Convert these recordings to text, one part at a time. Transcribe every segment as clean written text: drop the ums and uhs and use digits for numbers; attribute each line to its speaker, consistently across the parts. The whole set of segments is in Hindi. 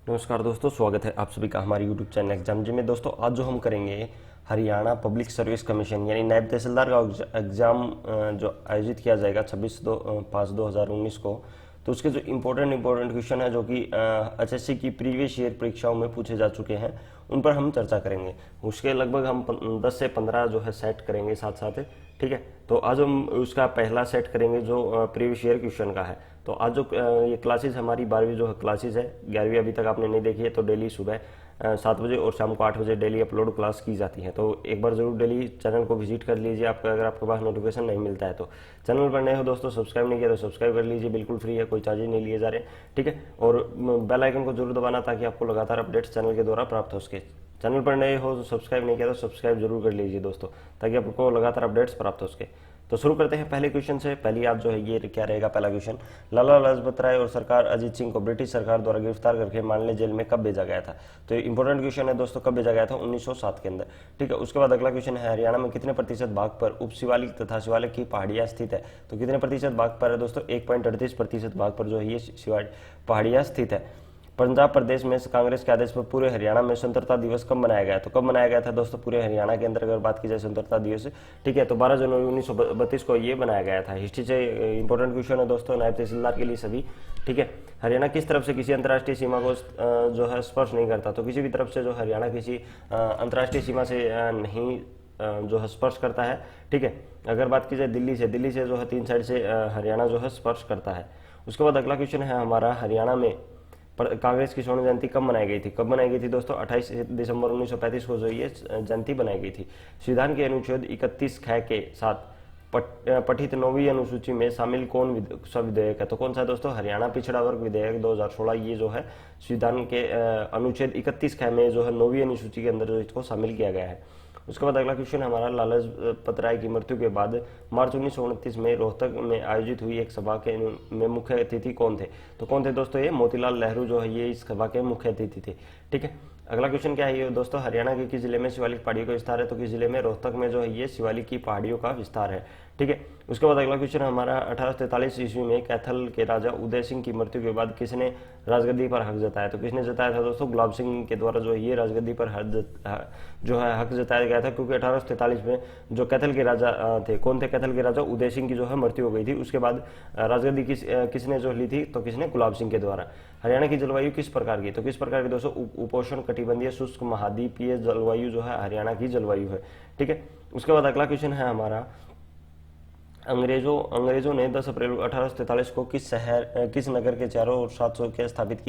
Speaker 1: नमस्कार दोस्तों, स्वागत है आप सभी का हमारे यूट्यूब चैनल एग्जाम जी में। दोस्तों आज जो हम करेंगे हरियाणा पब्लिक सर्विस कमीशन यानी नायब तहसीलदार का एग्जाम जो आयोजित किया जाएगा 26/5/2019 को। तो उसके जो इम्पोर्टेंट क्वेश्चन है जो कि एचएससी की प्रीवियस ईयर परीक्षाओं में पूछे जा चुके हैं, उन पर हम चर्चा करेंगे। उसके लगभग हम 10 से 15 जो है सेट करेंगे साथ साथ। ठीक है, तो आज हम उसका पहला सेट करेंगे जो प्रीवियस ईयर क्वेश्चन का है। तो आज जो ये क्लासेस हमारी 12वीं जो है क्लासेस है, 11वीं अभी तक आपने नहीं देखी है तो डेली सुबह 7 बजे और शाम को 8 बजे डेली अपलोड क्लास की जाती है। तो एक बार जरूर डेली चैनल को विजिट कर लीजिए आपका, अगर आपके पास नोटिफिकेशन नहीं मिलता है तो। चैनल पर नए हो दोस्तों, सब्सक्राइब नहीं किया तो सब्सक्राइब कर लीजिए, बिल्कुल फ्री है, कोई चार्जेज नहीं लिए जा रहे। ठीक है, और बेल आइकन को जरूर दबाना ताकि आपको लगातार अपडेट्स चैनल के द्वारा प्राप्त हो सके। चैनल पर नए हो तो सब्सक्राइब नहीं किया तो सब्सक्राइब जरूर कर लीजिए दोस्तों, ताकि आपको लगातार अपडेट्स प्राप्त हो सके। तो शुरू करते हैं पहले क्वेश्चन से। पहली आप जो है ये क्या रहेगा पहला क्वेश्चन, लाला लाजपत राय और सरकार अजीत सिंह को ब्रिटिश सरकार द्वारा गिरफ्तार करके मांडले जेल में कब भेजा गया था। तो इंपॉर्टेंट क्वेश्चन है दोस्तों, कब भेजा गया था? 1907 के अंदर। ठीक है, उसके बाद अगला क्वेश्चन है, हरियाणा में कितने प्रतिशत भाग पर उप शिवालिक तथा शिवालिक की पहाड़ियां स्थित है। तो कितने प्रतिशत भाग पर है दोस्तों? 1.38% भाग पर जो है ये पहाड़ियां स्थित है। पंजाब प्रदेश में कांग्रेस के आदेश पर पूरे हरियाणा में स्वतंत्रता दिवस कब मनाया गया? तो कब मनाया गया था दोस्तों पूरे हरियाणा के अंदर अगर बात की जाए स्वतंत्रता दिवस? ठीक है, तो 12 जनवरी 1932 को ये बनाया गया था। हिस्ट्री से इंपॉर्टेंट क्वेश्चन है दोस्तों, नायब तहसीलदार के लिए सभी। ठीक है, हरियाणा किस तरफ से किसी अंतर्राष्ट्रीय सीमा को जो है स्पर्श नहीं करता? तो किसी भी तरफ से जो हरियाणा किसी अंतर्राष्ट्रीय सीमा से नहीं जो है स्पर्श करता है। ठीक है, अगर बात की जाए दिल्ली से जो है 3 साइड से हरियाणा जो है स्पर्श करता है। उसके बाद अगला क्वेश्चन है हमारा, हरियाणा में कांग्रेस की स्वर्ण जयंती कब मनाई गई थी? कब मनाई गई थी दोस्तों? 28 दिसंबर 1935 को जो ये जयंती बनाई गई थी। संविधान के अनुच्छेद 31 ख के साथ पठित 9वीं अनुसूची में शामिल कौन सा विधेयक है? तो कौन सा है दोस्तों? हरियाणा पिछड़ा वर्ग विधेयक 2016। ये जो है संविधान के अनुच्छेद 31 ख में जो है 9वीं अनुसूची के अंदर जो इसको शामिल किया गया है। उसके बाद अगला क्वेश्चन हमारा, लाला लाजपत राय की मृत्यु के बाद मार्च 1929 में रोहतक में आयोजित हुई एक सभा के में मुख्य अतिथि कौन थे? तो कौन थे दोस्तों? ये मोतीलाल नेहरू जो है ये इस सभा के मुख्य अतिथि थे। ठीक है, अगला क्वेश्चन क्या है ये दोस्तों, हरियाणा के किस जिले में शिवालिक पहाड़ियों का विस्तार है? तो किस जिले में? रोहतक में जो है ये शिवालिक की पहाड़ियों का विस्तार है। ठीक है, उसके बाद अगला क्वेश्चन हमारा, 1843 ईस्वी में कैथल के राजा उदय सिंह की मृत्यु के बाद किसने राजगद्दी पर हक जताया? तो किसने जताया था दोस्तों? गुलाब सिंह के द्वारा जो ये राजगद्दी पर जो है हक जताया गया था, क्योंकि 1843 में जो कैथल के राजा थे, कौन थे कैथल के राजा? उदय सिंह की जो है मृत्यु हो गई थी। उसके बाद राजगद्दी किसने जो ली थी? तो किसने? गुलाब सिंह के द्वारा। हरियाणा की जलवायु किस प्रकार की? तो किस प्रकार की दोस्तों? उपोष्ण कटिबंधीय शुष्क महाद्वीपीय जलवायु जो है हरियाणा की जलवायु है। ठीक है, उसके बाद अगला क्वेश्चन है हमारा, अंग्रेजों ने 10 अप्रैल 1843 को किस नगर के चारों ओर 700 के स्थापित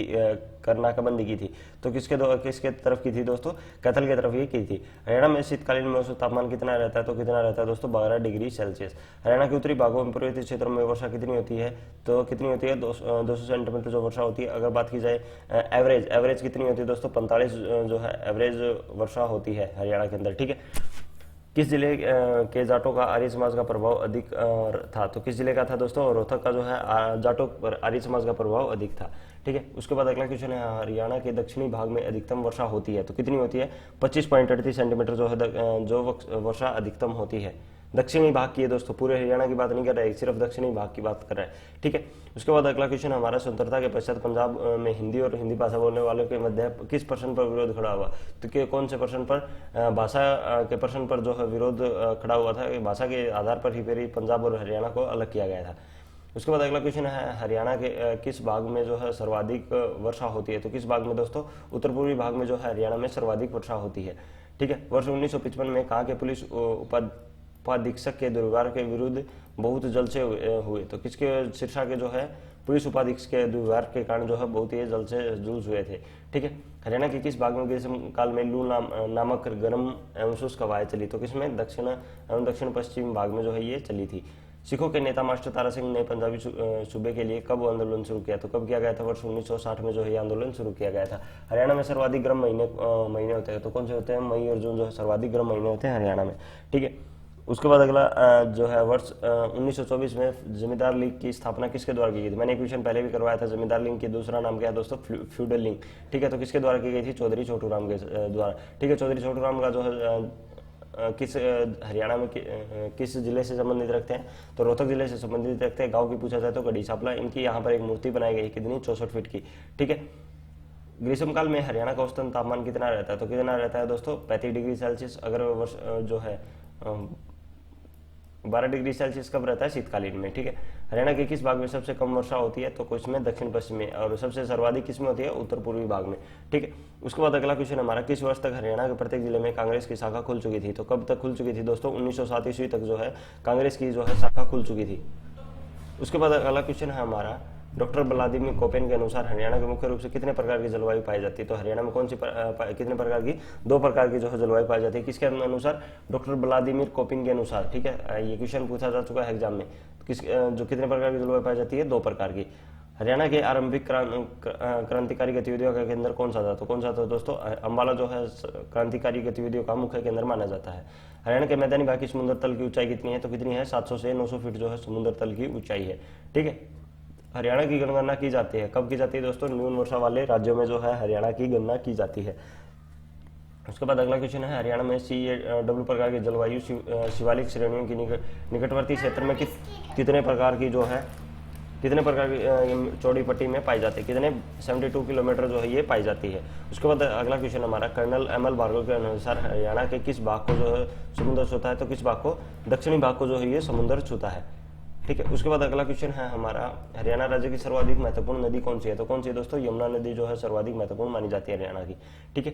Speaker 1: कर नाकाबंदी की थी? तो किसके तरफ की थी दोस्तों? कैथल की तरफ ही की थी। हरियाणा में शीतकालीन में औसत तापमान कितना रहता है? तो कितना रहता है दोस्तों? 12 डिग्री सेल्सियस। हरियाणा के उत्तरी भागों में पर्वतीय क्षेत्रों में वर्षा कितनी होती है? तो कितनी होती है? 200 सेंटीमीटर जो वर्षा होती है। अगर बात की जाए एवरेज कितनी होती है दोस्तों? 45 जो है एवरेज वर्षा होती है हरियाणा के अंदर। ठीक है, किस जिले के जाटों का आर्य समाज का प्रभाव अधिक था? तो किस जिले का था दोस्तों? रोहतक का जो है जाटों पर आर्य समाज का प्रभाव अधिक था। ठीक है, उसके बाद अगला क्वेश्चन है, हरियाणा के दक्षिणी भाग में अधिकतम वर्षा होती है। तो कितनी होती है? 25.38 सेंटीमीटर जो है जो वर्षा अधिकतम होती है। दक्षिणी भाग की है दोस्तों, पूरे हरियाणा की बात नहीं कर रहा है, सिर्फ दक्षिणी भाग की बात कर रहा है। ठीक है, उसके बाद अगला क्वेश्चन हमारा, स्वतंत्रता के पश्चात पंजाब में हिंदी और हिंदी भाषा बोलने वालों के मध्य किस प्रश्न पर विरोध खड़ा हुआ? तो कौन से प्रश्न पर? भाषा के प्रश्न पर जो है विरोध खड़ा हुआ था। भाषा के आधार पर ही फिर पंजाब और हरियाणा को अलग किया गया था। उसके बाद अगला क्वेश्चन है, हरियाणा के किस भाग में जो है सर्वाधिक वर्षा होती है? तो किस भाग में दोस्तों? उत्तर पूर्वी भाग में जो है हरियाणा में सर्वाधिक वर्षा होती है। ठीक है, वर्ष 1955 में कहाँ के पुलिस उपाधीक्षक के दुर्व्यवहार के विरुद्ध बहुत जल से हुए? तो किसके शीर्षा के जो है पुलिस उपाधीक्षक के दुर्व्यवहार के कारण जो है बहुत ही जल से जुलूस हुए थे। ठीक है, हरियाणा के किस भाग में ग्रीष्म काल में लू नामक गर्म एवं शुष्क हवाएं चली? तो किसमें? दक्षिण एवं दक्षिण पश्चिम भाग में जो है ये चली थी। सिखों के नेता मास्टर तारा सिंह ने पंजाबी सूबे के लिए कब आंदोलन शुरू किया? तो कब किया गया था? वर्ष 1960 में जो है आंदोलन शुरू किया गया था। हरियाणा में सर्वाधिक गर्म महीने होते हैं। तो कौन से होते हैं? मई और जून जो है सर्वाधिक गर्म महीने होते हैं हरियाणा में। ठीक है, उसके बाद अगला जो है वर्ष 1924 में जमींदार लीग की स्थापना किसके द्वारा की गई थी? मैंने एक क्वेश्चन पहले भी करवाया था, जमींदार लीग की दूसरा नाम क्या है दोस्तों? Feudal league. ठीक है, तो किसके द्वारा की गई थी? चौधरी छोटू राम के द्वारा। ठीक है, चौधरी छोटू राम का जो है किस हरियाणा में किस जिले से संबंधित रखते हैं? तो रोहतक जिले से संबंधित रखते हैं। गांव की पूछा जाए तो गढ़ी छापला। इनकी यहाँ पर एक मूर्ति बनाई गई, कितनी? 64 फीट की। ठीक है, ग्रीष्मकाल में हरियाणा का औसतन तापमान कितना रहता है, तो कितना रहता है दोस्तों 35 डिग्री सेल्सियस। अगर वर्ष जो है 12 डिग्री सेल्सियस कब रहता है, शीतकालीन में। ठीक है, हरियाणा के किस भाग में सबसे कम वर्षा होती है, तो कुछ में दक्षिण पश्चिम में, और सबसे सर्वाधिक किस में होती है, उत्तर पूर्वी भाग में। ठीक है, उसके बाद अगला क्वेश्चन हमारा, किस वर्ष तक हरियाणा के प्रत्येक जिले में कांग्रेस की शाखा खुल चुकी थी, तो कब तक खुल चुकी थी दोस्तों, 1907 ईस्वी तक जो है कांग्रेस की जो है शाखा खुल चुकी थी। उसके बाद अगला क्वेश्चन है हमारा, डॉक्टर व्लादिमीर कोपेन के अनुसार हरियाणा के मुख्य रूप से कितने प्रकार की जलवायु पाई जाती है, तो हरियाणा में कौन सी कितने प्रकार की, 2 प्रकार की जो है जलवायु पाई जाती है। किसके अनुसार, डॉक्टर व्लादिमीर कोपेन के अनुसार। ठीक है, ये क्वेश्चन पूछा जा चुका है एग्जाम में। जो कितने प्रकार की जलवायु पाई जाती है, 2 प्रकार की। हरियाणा के आरंभिक क्रांतिकारी गतिविधियों का केंद्र कौन सा था, तो कौन सा था दोस्तों, अंबाला जो है क्रांतिकारी गतिविधियों का मुख्य केंद्र माना जाता है। हरियाणा के मैदानी भाग की समुद्र तल की ऊंचाई कितनी है, तो कितनी है, 700 से 900 फीट जो है समुद्र तल की ऊंचाई है। ठीक है, हरियाणा की गणना की जाती है, कब की जाती है दोस्तों, न्यून वर्षा वाले राज्यों में जो है हरियाणा की गणना की जाती है। उसके बाद अगला क्वेश्चन है, हरियाणा में CAW प्रकार की जलवायु शिवालिक श्रेणियों की निकटवर्ती क्षेत्र में कितने प्रकार की जो है, कितने प्रकार की चौड़ी पट्टी में पाई जाती है, कितने 72 किलोमीटर जो है ये पाई जाती है। उसके बाद अगला क्वेश्चन हमारा, कर्नल ML भार्गव के अनुसार हरियाणा के किस भाग को जो है समुद्र छूता है, तो किस भाग को, दक्षिणी भाग को जो है ये समुद्र छूता है। ठीक है, उसके बाद अगला क्वेश्चन है हमारा, हरियाणा राज्य की सर्वाधिक महत्वपूर्ण नदी कौन सी है, तो कौन सी है दोस्तों, यमुना नदी जो है सर्वाधिक महत्वपूर्ण मानी जाती है हरियाणा की। ठीक है,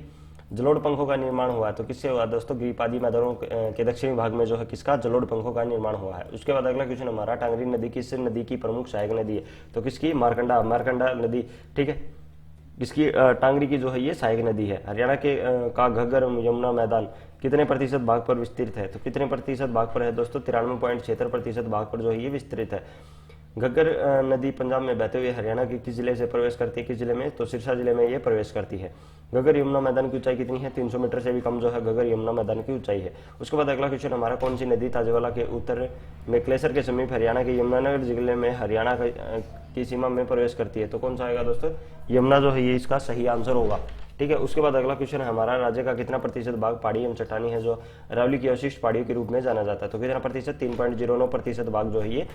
Speaker 1: जलोढ़ पंखों का निर्माण हुआ है, तो किससे हुआ दोस्तों, गिरिपादी मैदानों के दक्षिणी भाग में जो है किसका, जलोढ़ पंखों का निर्माण हुआ है। उसके बाद अगला क्वेश्चन हमारा, टांगरी नदी किस नदी की प्रमुख सहायक नदी है, तो किसकी, मारकंडा नदी। ठीक है, इसकी टांगरी की जो है ये सहायक नदी है। हरियाणा के का घग्गर यमुना मैदान कितने प्रतिशत भाग पर विस्तृत है, तो कितने प्रतिशत भाग पर है दोस्तों, 93.76% भाग पर जो है ये विस्तृत है। घग्गर नदी पंजाब में बहते हुए हरियाणा के किस जिले से प्रवेश करती है, किस जिले में, तो सिरसा जिले में ये प्रवेश करती है। घग्गर यमुना मैदान की ऊंचाई कितनी है, 300 मीटर से भी कम जो है घग्गर यमुना मैदान की ऊंचाई है। उसके बाद अगला क्वेश्चन हमारा, कौन सी नदी ताजेवाला के उत्तर में क्लेसर के समीप हरियाणा के यमुनानगर जिले में हरियाणा की सीमा में प्रवेश करती है, तो कौन सा आएगा दोस्तों, यमुना जो है ये इसका सही आंसर होगा। ठीक है, उसके बाद अगला क्वेश्चन है हमारा, राज्य का कितना प्रतिशत भाग पहाड़ी एवं चट्टानी है, जो अरावली की अवशिष्ट पहाड़ियों के रूप में जाना जाता है, तो कितना प्रतिशत, 3.09% भाग जो है ये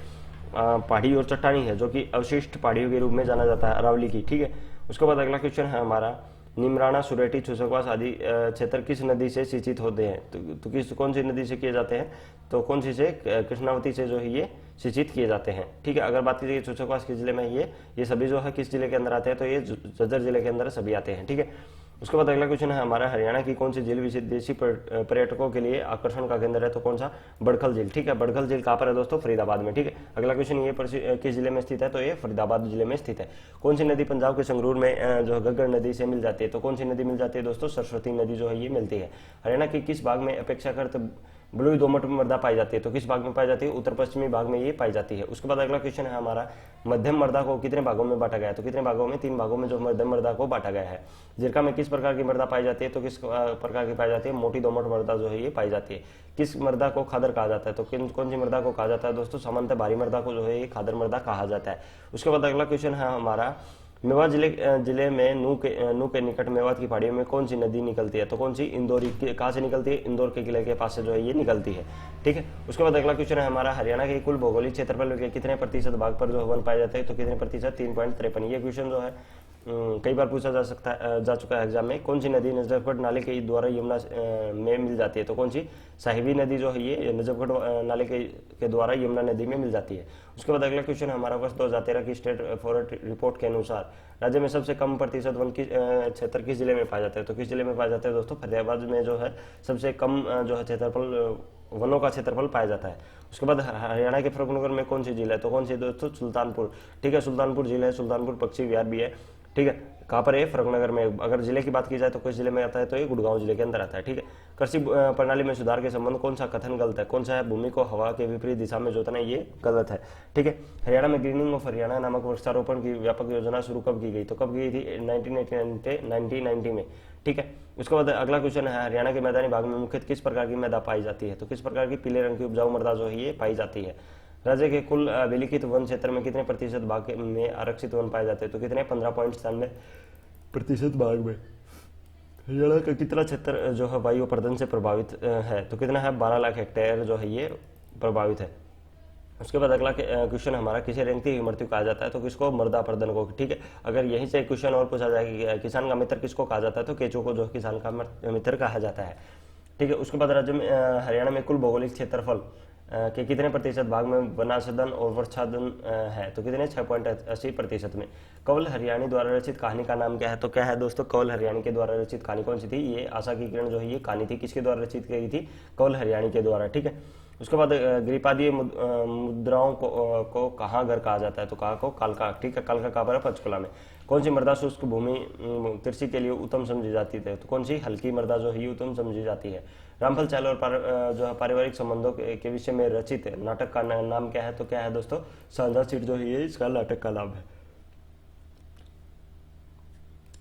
Speaker 1: पहाड़ी और चट्टानी है, जो कि अवशिष्ट पहाड़ियों के रूप में जाना जाता है अरावली की। ठीक है, उसके बाद अगला क्वेश्चन है हमारा, निमराना, सुरेटी, छुसकवास आदि क्षेत्र किस नदी से सिंचित होते हैं, तो किस कौन सी नदी से किए जाते हैं, तो कौन सी से, कृष्णावती से जो है ये सिंचित किए जाते हैं। ठीक है, अगर बात कीजिए छुसकवास किस जिले में, ये सभी जो है किस जिले के अंदर आते हैं, तो ये झज्जर जिले के अंदर सभी आते हैं। ठीक है, उसके बाद अगला क्वेश्चन है हमारा, हरियाणा की कौन सी झील विदेशी पर्यटकों के लिए आकर्षण का केंद्र है, तो कौन सा, बड़खल झील। ठीक है, बड़खल झील कहाँ पर है दोस्तों, फरीदाबाद में। ठीक है, अगला क्वेश्चन ये किस जिले में स्थित है, तो ये फरीदाबाद जिले में स्थित है। कौन सी नदी पंजाब के संगरूर में जो घग्गर नदी से मिल जाती है, तो कौन सी नदी मिल जाती है दोस्तों, सरस्वती नदी जो है ये मिलती है। हरियाणा के किस भाग में अपेक्षाकृत बलुई दोमट मृदा पाई जाती है, तो किस भाग में पाई जाती है, उत्तर पश्चिमी भाग में ये पाई जाती है। उसके बाद अगला क्वेश्चन है हमारा, मध्यम मृदा को कितने भागों में बांटा गया है, तो कितने भागों में, 3 भागों में जो मध्यम मृदा को बांटा गया है। जीरका में किस प्रकार की मृदा पाई जाती है, तो किस प्रकार की पाई जाती है, मोटी दोमट मृदा जो है ये पाई जाती है। किस मृदा को खादर कहा जाता है, तो कौन सी मृदा को कहा जाता है दोस्तों, सामान्यतः भारी मृदा को जो है ये खादर मृदा कहा जाता है। उसके बाद अगला क्वेश्चन है हमारा, मेवात जिले में नू के निकट मेवात की पहाड़ियों में कौन सी नदी निकलती है, तो कौन सी, इंदौर, कहाँ से निकलती है, इंदौर के किले के पास से जो है ये निकलती है। ठीक है, उसके बाद अगला क्वेश्चन है हमारा, हरियाणा के कुल भौगोलिक क्षेत्रफल के कितने प्रतिशत भाग पर जो वन पाए जाते हैं, तो कितने प्रतिशत, 3.53। ये क्वेश्चन जो है कई बार पूछा जा चुका है एग्जाम में। कौन सी नदी नजफगढ़ नाले के द्वारा यमुना में मिल जाती है, तो कौन सी, साहिबी नदी जो है ये नजफगढ़ नाले के द्वारा यमुना नदी में मिल जाती है। उसके बाद अगला क्वेश्चन हमारा, वर्ष 2013 की स्टेट फॉरेस्ट रिपोर्ट के अनुसार राज्य में सबसे कम प्रतिशत वन की क्षेत्र किस जिले में पाया जाता है, तो किस जिले में पाया जाता है दोस्तों, फरीदाबाद में जो है सबसे कम जो है क्षेत्रफल, वनों का क्षेत्रफल पाया जाता है। उसके बाद हरियाणा के फरुखनगर में कौन सी झील है, तो कौन सी दोस्तों, सुल्तानपुर। ठीक है, सुल्तानपुर झील है, सुल्तानपुर पक्षी विहार भी है। ठीक है, कहाँ पर है, फरुखनगर में। अगर जिले की बात की जाए तो किस जिले में आता है, तो ये गुड़गांव जिले के अंदर आता है। ठीक है, कृषि प्रणाली में सुधार के संबंध कौन सा कथन गलत है, कौन सा है, भूमि को हवा के विपरीत दिशा में जोतना, ये गलत है। ठीक है, हरियाणा में ग्रीनिंग ऑफ हरियाणा नामक वृक्षारोपण की व्यापक योजना शुरू कब की गई, तो कब की थी, 1990 में। ठीक है, उसके बाद अगला क्वेश्चन है, हरियाणा के मैदानी भाग में मुख्यतः किस प्रकार की मृदा पाई जाती है, तो किस प्रकार की, पीले रंग की उपजाऊ मृदा जो है ये पाई जाती है। राज्य के कुल विलिखित वन क्षेत्र में कितने प्रतिशत भाग में आरक्षित वन पाए जाते हैं, तो कितने, 15.97% भाग में। हरियाणा का कितना क्षेत्र जो है वायु प्रदूषण से प्रभावित है, तो कितना है, 12 लाख हेक्टेयर जो है ये प्रभावित है। उसके बाद अगला क्वेश्चन हमारा, किसे रेंगती हुई मृत्यु कहा जाता है, तो किसको? मृदापर्दन को। ठीक है, अगर यहीं से क्वेश्चन और पूछा जाए कि किसान का मित्र किसको कहा जाता है, तो केंचुए को जो किसान का मित्र कहा जाता है। ठीक है, उसके बाद राज्य में हरियाणा में कुल भौगोलिक क्षेत्रफल के कितने प्रतिशत भाग में वनाच्छादन और वृक्षाच्छादन है, तो कितने? 6.80% में। कंवल हरियाणी द्वारा रचित कहानी का नाम क्या है, तो क्या है दोस्तों? कंवल हरियाणी के द्वारा रचित कहानी कौन सी थी? ये आशा की किरण जो है ये कहानी थी, किसके द्वारा रचित की गई थी? कंवल हरियाणी के द्वारा। ठीक है, उसके बाद ग्रीपादीय मुद्राओं को कहाँ घर कहा जाता है, तो कहाँ को? कालका। ठीक है, कालका कहाँ पर है? पंचकुला में। कौन सी मृदा शुष्क भूमि कृषि के लिए उत्तम समझी जाती है, तो कौन सी? हल्की मृदा जो है उत्तम समझी जाती है। रामफल चाल और जो है पारिवारिक संबंधों के विषय में रचित नाटक का नाम क्या है, तो क्या है दोस्तों? साझा सीट जो है ये इसका नाटक का नाम है।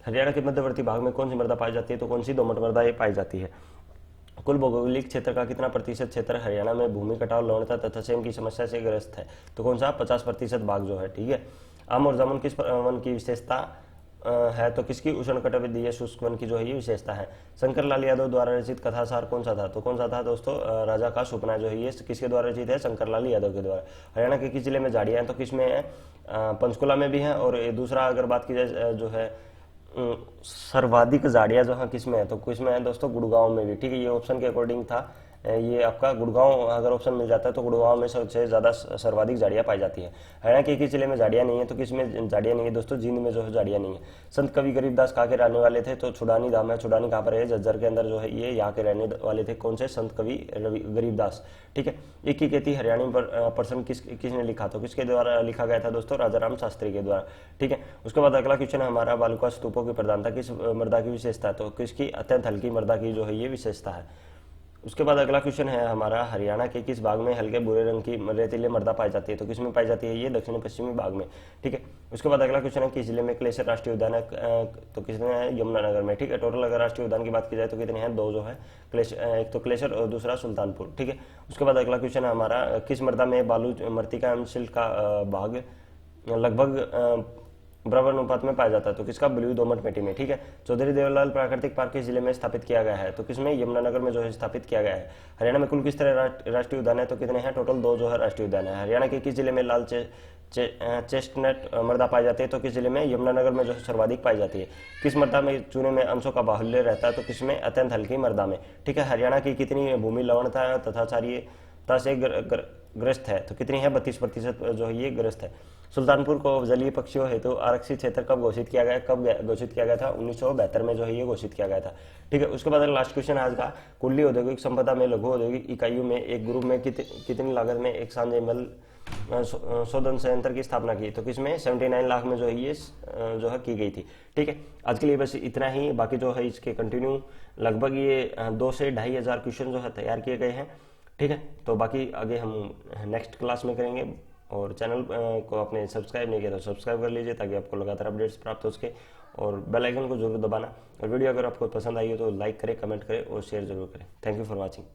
Speaker 1: हरियाणा के मध्यवर्ती भाग में कौन सी मृदा पाई जाती है, तो कौन सी? दोमट मृदा ये पाई जाती है। कुल भौगोलिक क्षेत्र का कितना प्रतिशत क्षेत्र हरियाणा में भूमि कटाव, लवणता तथा सेम की समस्या से ग्रस्त है, तो कौन सा? 50% भाग जो है। ठीक है, आम और जामुन किस वन की विशेषता है, तो किसकी? उष्णकटिबंधीय शुष्क वन की जो है ये विशेषता है। शंकर लाल यादव द्वारा रचित कथासार कौन सा था, तो कौन सा था दोस्तों? राजा का सपना जो है ये किसके द्वारा रचित है? शंकर लाल यादव के द्वारा। हरियाणा के किस जिले में झाड़ियाँ हैं, तो किसमें है? पंचकुला में भी है। और दूसरा अगर बात की जाए जो है सर्वाधिक झाड़ियाँ जो है किसमें है, तो किसमें है दोस्तों? गुड़गांव में भी। ठीक है, ये ऑप्शन के अकॉर्डिंग था, ये आपका गुड़गांव अगर ऑप्शन मिल जाता है तो गुड़गांव में सबसे ज़्यादा सर्वाधिक झाड़ियाँ पाई जाती है। हरियाणा के किस जिले में झाड़ियाँ नहीं है, तो किसमें झाड़ियाँ नहीं है दोस्तों? जींद में जो है झाड़ियाँ नहीं है। संत कवि गरीबदास कहाँ के रहने वाले थे, तो छुड़ानी धाम है। छुड़ानी कहाँ पर है? झज्जर के अंदर जो है ये यहाँ के रहने वाले थे। कौन से? संत कवि गरीबदास। ठीक है, एक ही खेती हरियाणी पर्सन किसने लिखा, तो किसके द्वारा लिखा गया था दोस्तों? राजा राम शास्त्री के द्वारा। ठीक है, उसके बाद अगला क्वेश्चन है हमारा, बालुका स्तूपों की प्रधानता किस मृदा की विशेषता है, तो किसकी? अत्यंत हल्की मृदा की जो है ये विशेषता है। उसके बाद अगला क्वेश्चन है हमारा, हरियाणा के किस भाग में हल्के भूरे रंग की रेतीली मृदा पाई जाती है, तो किसमें पाई जाती है? ये दक्षिण पश्चिमी भाग में। ठीक है, उसके बाद अगला क्वेश्चन है, किस जिले में क्लेशर राष्ट्रीय उद्यान है, तो किसमें है? यमुनानगर में। ठीक है, टोटल अगर राष्ट्रीय उद्यान की बात की जाए तो कितने हैं? 2 जो है एक तो क्लेशर और दूसरा सुल्तानपुर। ठीक है, उसके बाद अगला क्वेश्चन है हमारा, किस मृदा में बालू मृतिका एवं सिल्क का भाग लगभग बराबर अनुपात में पाया जाता है, तो किसका? ब्लू दोमट मिट्टी में। ठीक है, चौधरी देवलाल प्राकृतिक पार्क किस जिले में स्थापित किया गया है, तो किसमें? यमुनानगर में जो है स्थापित किया गया है। हरियाणा में कुल किस तरह राष्ट्रीय उद्यान है, तो कितने हैं? टोटल 2 जो है राष्ट्रीय उद्यान है। हरियाणा के किस जिले में लाल चेस्टनट मृदा पाई जाती है, तो किस जिले में? यमुनानगर में जो है सर्वाधिक पाई जाती है। किस मृदा में चूने में अंशों का बाहुल्य रहता है, तो किसमें? अत्यंत हल्की मृदा में। ठीक है, हरियाणा की कितनी भूमि लवणता तथा क्षारीयता से ग्रस्त है, तो कितनी है? 32% जो है ये ग्रस्त है। सुल्तानपुर को जलीय पक्षियों हेतु आरक्षित क्षेत्र कब घोषित किया गया? कब घोषित किया गया था? 1972 में जो है ये घोषित किया गया था। ठीक है, उसके बाद लास्ट क्वेश्चन आज का, कुल्ली औद्योगिक संपदा में लघु औद्योगिक इकाइयों में एक ग्रुप में कितनी लागत में एक सांजेमल शोधन संयंत्र की स्थापना की, तो किसमें? 79 लाख में जो है ये जो है की गई थी। ठीक है, आज के लिए बस इतना ही। बाकी जो है इसके कंटिन्यू लगभग ये 2 से 2,500 क्वेश्चन जो है तैयार किए गए हैं। ठीक है, तो बाकी आगे हम नेक्स्ट क्लास में करेंगे। और चैनल को आपने सब्सक्राइब नहीं किया तो सब्सक्राइब कर लीजिए ताकि आपको लगातार अपडेट्स प्राप्त हो सके, और बेल आइकन को जरूर दबाना। और वीडियो अगर आपको पसंद आई हो तो लाइक करें, कमेंट करें और शेयर जरूर करें। Thank you for watching.